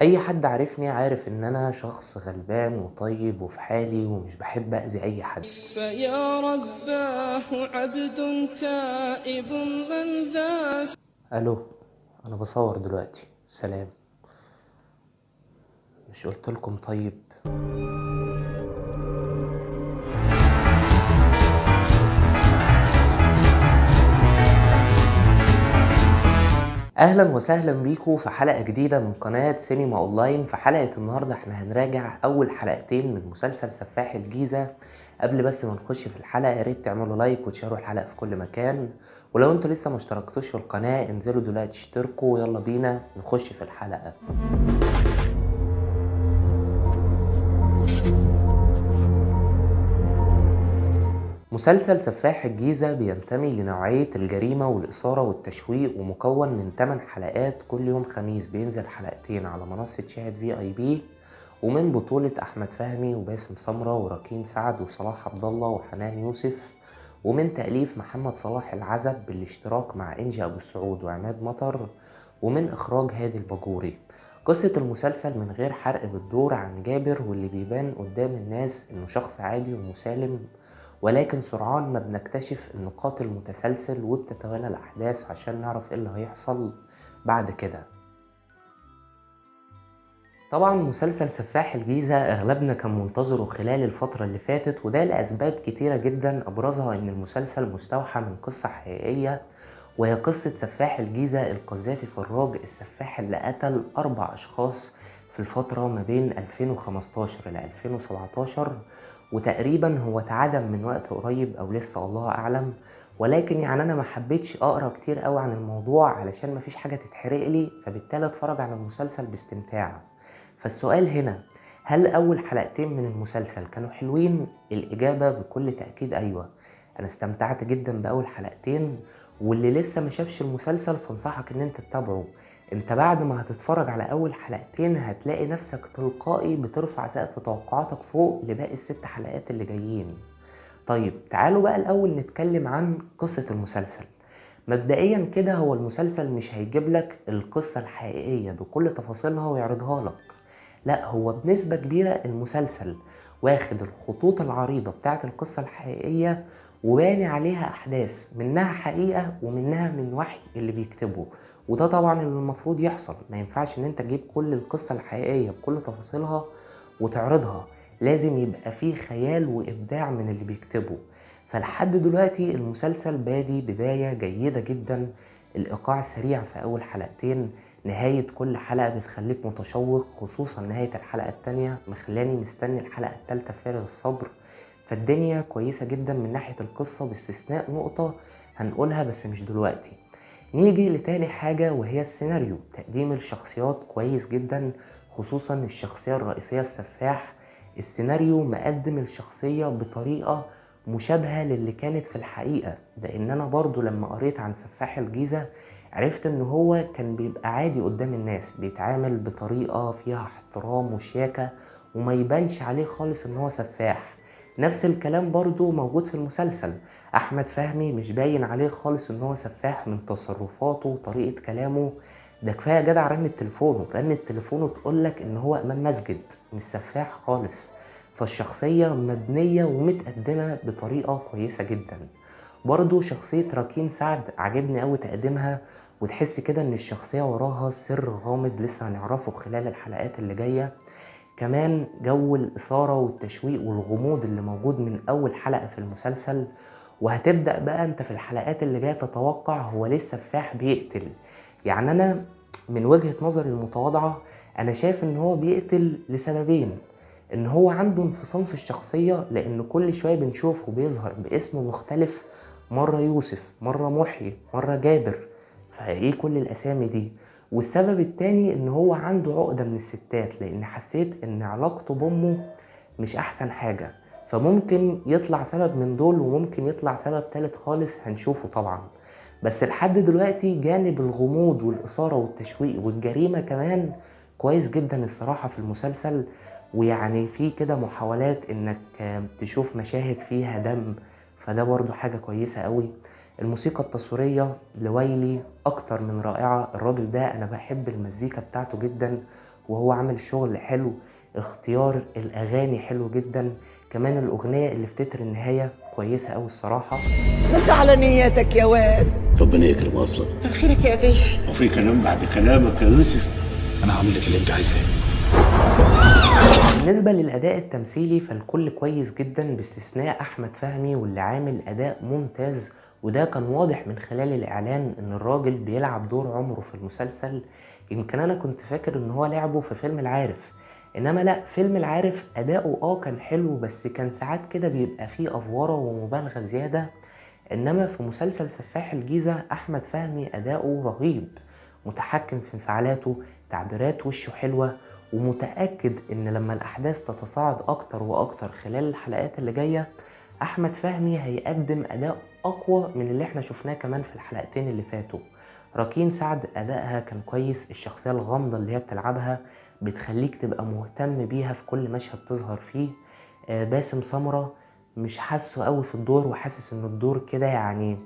اي حد عارفني عارف ان انا شخص غلبان وطيب وفي حالي ومش بحب اذي اي حد. فيا رباه عبد تائب من ذا. الو، انا بصور دلوقتي. سلام. مش قلت لكم طيب؟ اهلا وسهلا بيكم في حلقة جديدة من قناة سينما اونلاين. في حلقة النهاردة احنا هنراجع اول حلقتين من مسلسل سفاح الجيزة. قبل بس ما نخش في الحلقة يا ريت تعملوا لايك وتشاركوا الحلقة في كل مكان، ولو انتوا لسه ما اشتركتوش في القناة انزلوا دلوقتي اشتركوا ويلا بينا نخش في الحلقة. مسلسل سفاح الجيزة بينتمي لنوعية الجريمة والإثارة والتشويق، ومكون من 8 حلقات. كل يوم خميس بينزل حلقتين على منصة شاهد VIP، ومن بطولة أحمد فهمي وباسم سمرة وراكين سعد وصلاح عبد الله وحنان يوسف، ومن تأليف محمد صلاح العزب بالاشتراك مع إنجي أبو السعود وعماد مطر، ومن إخراج هادي الباجوري. قصة المسلسل من غير حرق بتدور عن جابر، واللي بيبان قدام الناس إنه شخص عادي ومسالم، ولكن سرعان ما بنكتشف انه قاتل متسلسل، وبتتوالى الاحداث عشان نعرف ايه اللي هيحصل بعد كده. طبعا مسلسل سفاح الجيزة اغلبنا كان منتظره خلال الفترة اللي فاتت، وده لاسباب كتيرة جدا، ابرزها ان المسلسل مستوحى من قصة حقيقية، وهي قصة سفاح الجيزة القذافي فراج، السفاح اللي قتل 4 أشخاص في الفترة ما بين 2015 ل 2017، وتقريبا هو اتعدم من وقت قريب أو لسه الله أعلم. ولكن يعني أنا ما حبيتش أقرأ كتير قوي عن الموضوع علشان مفيش حاجة تتحرق لي، فبالتالي اتفرج على المسلسل باستمتاع. فالسؤال هنا، هل أول حلقتين من المسلسل كانوا حلوين؟ الإجابة بكل تأكيد أيوة. أنا استمتعت جدا بأول حلقتين، واللي لسه ما شافش المسلسل فانصحك ان انت تتابعه. انت بعد ما هتتفرج على اول حلقتين هتلاقي نفسك تلقائي بترفع سقف توقعاتك فوق لباقي ال6 حلقات اللي جايين. طيب تعالوا بقى الاول نتكلم عن قصة المسلسل. مبدئيا كده هو المسلسل مش هيجيب لك القصة الحقيقية بكل تفاصيلها ويعرضها لك، لا، هو بنسبة كبيرة المسلسل واخد الخطوط العريضة بتاعة القصة الحقيقية وباني عليها أحداث منها حقيقة ومنها من وحي اللي بيكتبه. وده طبعا اللي المفروض يحصل، ما ينفعش ان انت تجيب كل القصة الحقيقية بكل تفاصيلها وتعرضها، لازم يبقى فيه خيال وإبداع من اللي بيكتبه. فلحد دلوقتي المسلسل بادي بداية جيدة جدا، الإيقاع سريع في أول حلقتين، نهاية كل حلقة بتخليك متشوق، خصوصا نهاية الحلقة التانية مخلاني مستني الحلقة التالتة فارغ الصبر. فالدنيا كويسة جدا من ناحية القصة، باستثناء نقطة هنقولها بس مش دلوقتي. نيجي لتاني حاجة وهي السيناريو. تقديم الشخصيات كويس جدا، خصوصا الشخصية الرئيسية السفاح. السيناريو مقدم الشخصية بطريقة مشابهة للي كانت في الحقيقة، لان انا برضو لما قريت عن سفاح الجيزة عرفت ان هو كان بيبقى عادي قدام الناس، بيتعامل بطريقة فيها احترام وشياكة، وما يبانش عليه خالص ان هو سفاح. نفس الكلام برضو موجود في المسلسل. احمد فهمي مش باين عليه خالص ان هو سفاح من تصرفاته وطريقة كلامه. ده كفاية جدع رنة تليفونه تقولك ان هو امام مسجد، مش سفاح خالص. فالشخصية مبنية ومتقدمة بطريقة كويسة جدا. برضو شخصية راكين سعد عجبني قوي تقديمها، وتحس كده ان الشخصية وراها سر غامض لسه هنعرفه خلال الحلقات اللي جاية. كمان جو الإثارة والتشويق والغموض اللي موجود من أول حلقة في المسلسل، وهتبدأ بقى أنت في الحلقات اللي جاية تتوقع هو ليه السفاح بيقتل. يعني أنا من وجهة نظري المتواضعة أنا شايف إن هو بيقتل لسببين: إن هو عنده انفصام في الشخصية، لأن كل شوية بنشوفه بيظهر باسم مختلف، مرة يوسف، مرة محيي، مرة جابر، فإيه كل الأسامي دي؟ والسبب التاني ان هو عنده عقدة من الستات، لان حسيت ان علاقته بامه مش احسن حاجة، فممكن يطلع سبب من دول وممكن يطلع سبب تالت خالص هنشوفه طبعا. بس لحد دلوقتي جانب الغموض والإثارة والتشويق والجريمة كمان كويس جدا الصراحة في المسلسل. ويعني في كده محاولات انك تشوف مشاهد فيها دم، فده برضو حاجة كويسة قوي. الموسيقى التصويرية لويلي أكتر من رائعة، الراجل ده أنا بحب المزيكا بتاعته جدا، وهو عامل شغل حلو، اختيار الأغاني حلو جدا، كمان الأغنية اللي في تتر النهاية كويسة أوي الصراحة. بس على نياتك يا واد. ربنا يكرم اصلا. خيرك يا بيه. وفي كلام بعد كلامك يا يوسف. انا هعمل لك اللي انت عايزاه. بالنسبة للأداء التمثيلي فالكل كويس جدا باستثناء أحمد فهمي، واللي عامل أداء ممتاز، وده كان واضح من خلال الإعلان إن الراجل بيلعب دور عمره في المسلسل. يمكن أنا كنت فاكر إن هو لعبه في فيلم العارف، إنما لأ، فيلم العارف أداؤه كان حلو، بس كان ساعات كده بيبقى فيه أفوارة ومبالغة زيادة. إنما في مسلسل سفاح الجيزة أحمد فهمي أداؤه رهيب، متحكم في انفعالاته، تعبيرات وشه حلوة، ومتأكد إن لما الأحداث تتصاعد أكتر وأكتر خلال الحلقات اللي جاية أحمد فهمي هيقدم أداء أقوى من اللي احنا شفناه كمان في الحلقتين اللي فاتوا. راكين سعد أدائها كان كويس، الشخصية الغامضة اللي هي بتلعبها بتخليك تبقى مهتم بيها في كل مشهد تظهر فيه. باسم سمرة مش حاسه قوي في الدور، وحاسس ان الدور كده يعني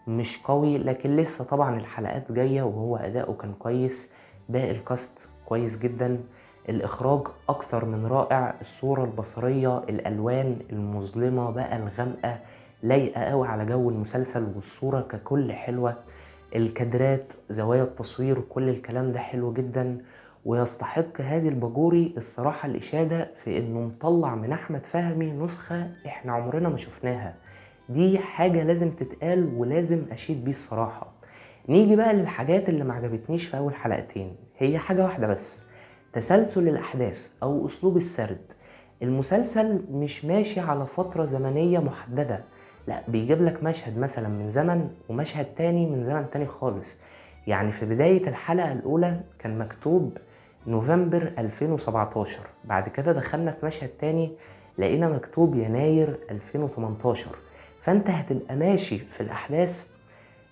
مش قوي، لكن لسه طبعا الحلقات جاية وهو أداؤه كان كويس. باقي الكاست كويس جدا، الإخراج أكثر من رائع، الصورة البصرية، الألوان المظلمة بقى الغامقة لايقة قوي على جو المسلسل، والصورة ككل حلوة، الكادرات، زوايا التصوير، كل الكلام ده حلو جدا. ويستحق هادي الباجوري الصراحة الإشادة في إنه مطلع من أحمد فهمي نسخة إحنا عمرنا ما شفناها. دي حاجة لازم تتقال ولازم أشيد بيه الصراحة. نيجي بقى للحاجات اللي معجبتنيش في أول حلقتين، هي حاجة واحدة بس، تسلسل الأحداث أو أسلوب السرد. المسلسل مش ماشي على فترة زمنية محددة، لا، بيجيب لك مشهد مثلا من زمن ومشهد تاني من زمن تاني خالص. يعني في بداية الحلقة الأولى كان مكتوب نوفمبر 2017، بعد كده دخلنا في مشهد تاني لقينا مكتوب يناير 2018. فانت هتبقى ماشي في الأحداث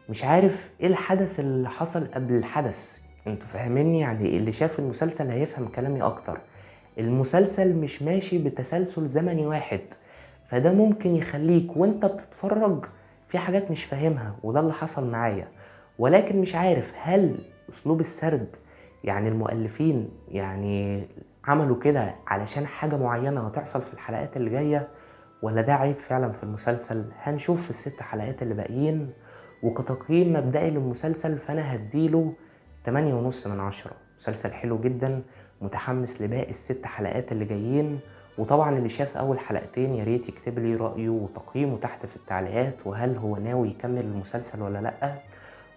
مش عارف ايه الحدث اللي حصل قبل الحدث. انتوا فاهميني؟ يعني اللي شاف المسلسل هيفهم كلامي اكتر. المسلسل مش ماشي بتسلسل زمني واحد، فده ممكن يخليك وانت بتتفرج في حاجات مش فاهمها، وده اللي حصل معايا. ولكن مش عارف هل اسلوب السرد يعني المؤلفين يعني عملوا كده علشان حاجة معينة هتحصل في الحلقات اللي جاية، ولا ده عيب فعلا في المسلسل. هنشوف في ال6 حلقات اللي باقيين. وكتقييم مبدئي للمسلسل فانا هديله 8.5/10. مسلسل حلو جدا، متحمس لباقي ال6 حلقات اللي جايين. وطبعا اللي شاف اول حلقتين ياريت يكتب لي رأيه وتقييمه تحت في التعليقات، وهل هو ناوي يكمل المسلسل ولا لأ.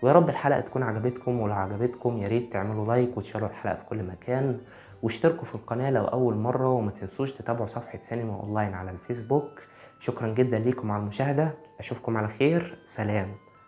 ويا رب الحلقة تكون عجبتكم، ولو عجبتكم ياريت تعملوا لايك وتشاركوا الحلقة في كل مكان، واشتركوا في القناة لو أول مرة، وما تنسوش تتابعوا صفحة سينما أونلاين على الفيسبوك. شكرا جدا ليكم على المشاهدة، أشوفكم على خير، سلام.